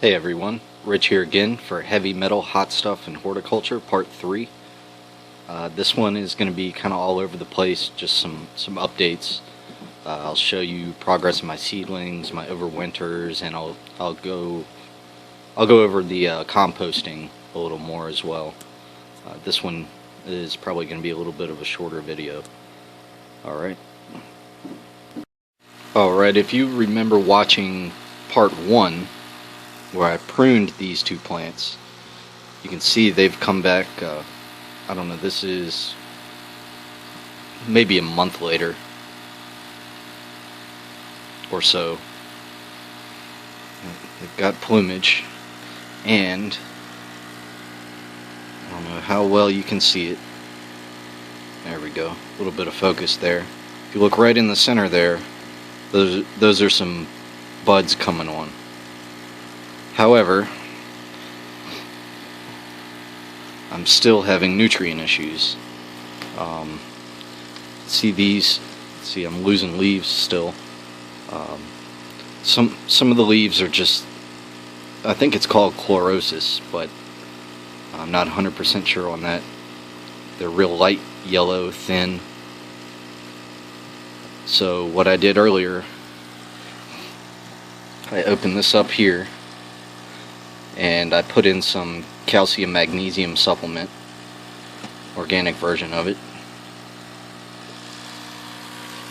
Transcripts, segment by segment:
Hey everyone, Rich here again for Heavy Metal, Hot Stuff, and Horticulture Part 3. This one is going to be kind of all over the place, just some updates. I'll show you progress of my seedlings, my overwinters, and I'll go over the composting a little more as well. This one is probably going to be a little bit of a shorter video. Alright, if you remember watching Part 1, where I pruned these two plants, you can see they've come back, I don't know, this is maybe a month later or so. They've got plumage, and I don't know how well you can see it. There we go, a little bit of focus there. If you look right in the center there, those are some buds coming on. However, I'm still having nutrient issues. See these? See, I'm losing leaves still. Some of the leaves are just, I think it's called chlorosis, but I'm not 100% sure on that. They're real light yellow, thin. So what I did earlier, I opened this up here, and I put in some calcium magnesium supplement, organic version of it,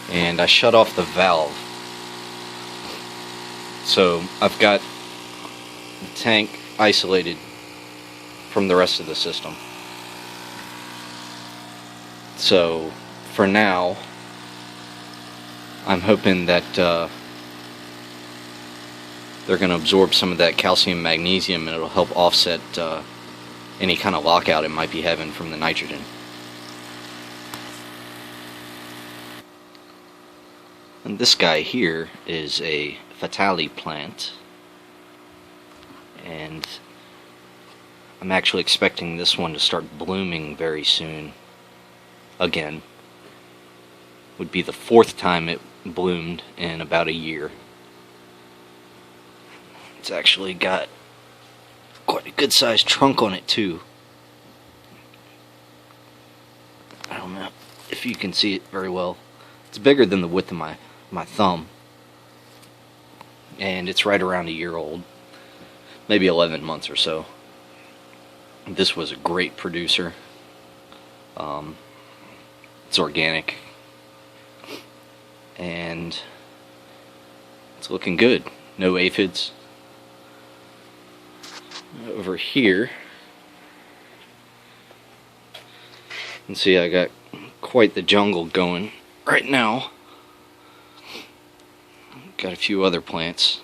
and I shut off the valve. So I've got the tank isolated from the rest of the system. So for now, I'm hoping that they're going to absorb some of that calcium magnesium, and it'll help offset any kind of lockout it might be having from the nitrogen. And this guy here is a Fatali plant, and I'm actually expecting this one to start blooming very soon again. Would be the 4th time it bloomed in about a year. It's actually got quite a good sized trunk on it too. I don't know if you can see it very well. It's bigger than the width of my thumb, and it's right around a year old, maybe 11 months or so. This was a great producer. It's organic, and it's looking good. No aphids. Over here, you can see I got quite the jungle going right now. Got a few other plants.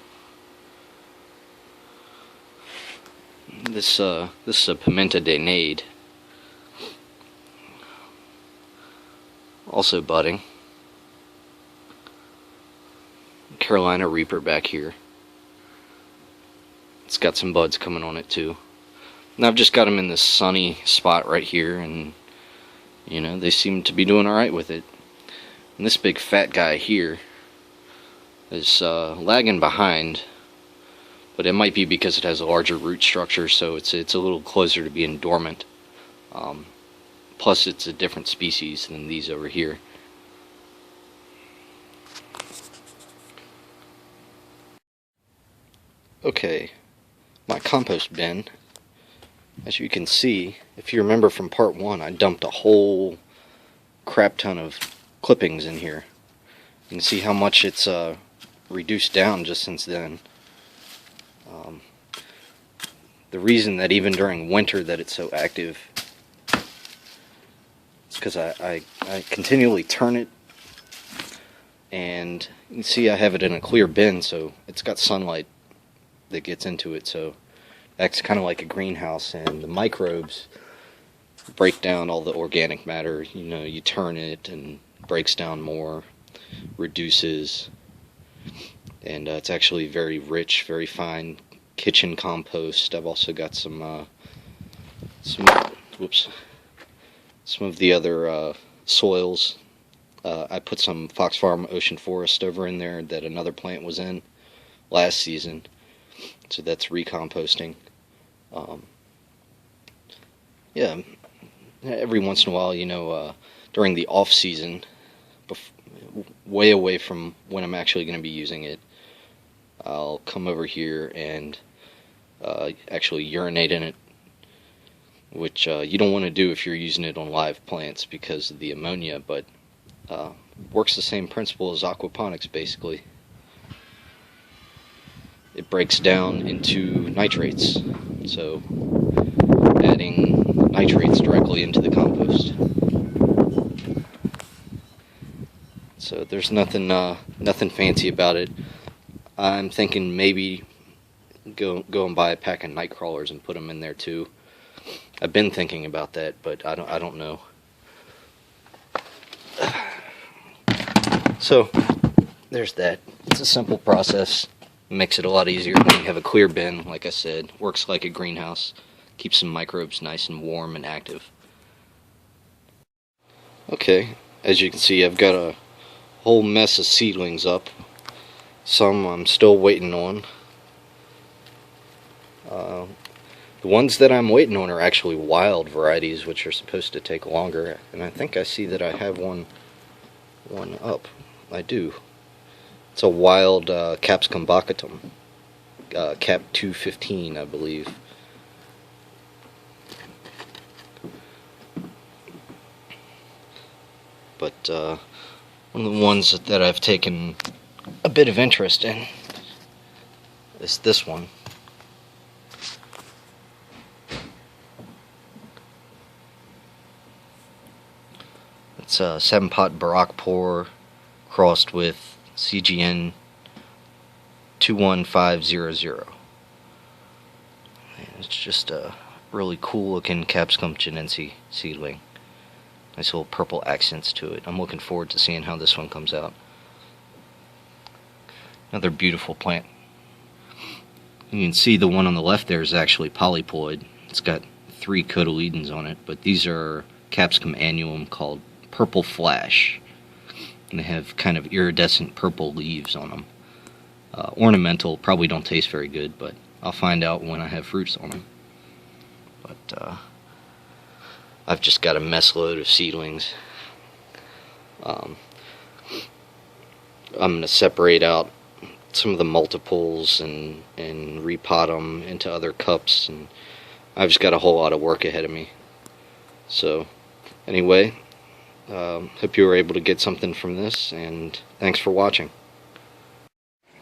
This is a Pimenta de Nade, also budding. Carolina Reaper back here. It's got some buds coming on it too. And I've just got them in this sunny spot right here, and you know, they seem to be doing alright with it. And this big fat guy here is lagging behind, but it might be because it has a larger root structure, so it's a little closer to being dormant. Plus it's a different species than these over here. Okay, my compost bin, as you can see, if you remember from part 1, I dumped a whole crap ton of clippings in here. You can see how much it's reduced down just since then. The reason that even during winter that it's so active is because I continually turn it, and you can see I have it in a clear bin, so it's got sunlight that gets into it, so acts kind of like a greenhouse, and the microbes break down all the organic matter. You know, you turn it and it breaks down more, reduces, and it's actually very rich, very fine kitchen compost. I've also got some of the other soils. I put some Fox Farm Ocean Forest over in there that another plant was in last season. So that's recomposting. Yeah, every once in a while, during the off season, way away from when I'm actually going to be using it, I'll come over here and actually urinate in it, which you don't want to do if you're using it on live plants because of the ammonia, but works the same principle as aquaponics basically. It breaks down into nitrates, so adding nitrates directly into the compost. So there's nothing fancy about it. I'm thinking maybe go and buy a pack of night crawlers and put them in there too. I've been thinking about that, but I don't know. So there's that. It's a simple process. Makes it a lot easier when you have a clear bin. Like I said, works like a greenhouse. Keeps some microbes nice and warm and active. Okay, as you can see, I've got a whole mess of seedlings up. Some I'm still waiting on. The ones that I'm waiting on are actually wild varieties, which are supposed to take longer. And I think I see that I have one up. I do. It's a wild Capsicum baccatum, Cap 215, I believe. But one of the ones that I've taken a bit of interest in is this one. It's a 7-pot Barak pour crossed with CGN 21500. It's just a really cool looking Capsicum chinense seedling. Nice little purple accents to it. I'm looking forward to seeing how this one comes out. Another beautiful plant. You can see the one on the left there is actually polyploid. It's got 3 cotyledons on it, but these are Capsicum annuum called Purple Flash. And they have kind of iridescent purple leaves on them. Ornamental, probably don't taste very good, but I'll find out when I have fruits on them. But I've just got a mess load of seedlings. I'm going to separate out some of the multiples and repot them into other cups, and I've just got a whole lot of work ahead of me. So anyway, hope you were able to get something from this, and thanks for watching.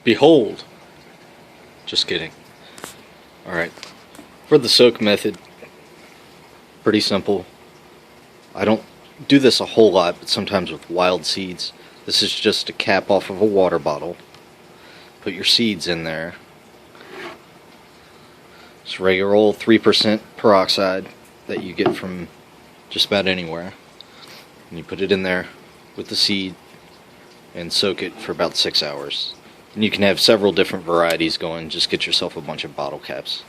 Behold! Just kidding. Alright, for the soak method, pretty simple. I don't do this a whole lot, but sometimes with wild seeds. This is just a cap off of a water bottle. Put your seeds in there. It's regular old 3% peroxide that you get from just about anywhere. And you put it in there with the seed and soak it for about 6 hours. And you can have several different varieties going. Just get yourself a bunch of bottle caps.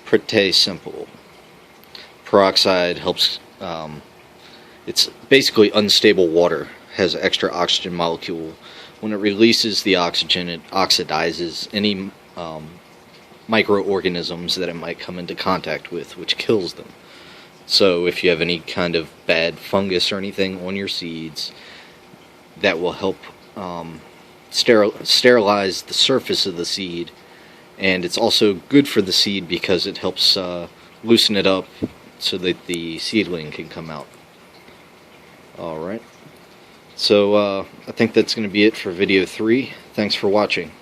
Pretty simple. Peroxide helps. It's basically unstable water. Has an extra oxygen molecule. When it releases the oxygen, it oxidizes any microorganisms that it might come into contact with, which kills them. So if you have any kind of bad fungus or anything on your seeds, that will help sterilize the surface of the seed. And it's also good for the seed because it helps loosen it up so that the seedling can come out. Alright, so I think that's going to be it for video 3. Thanks for watching.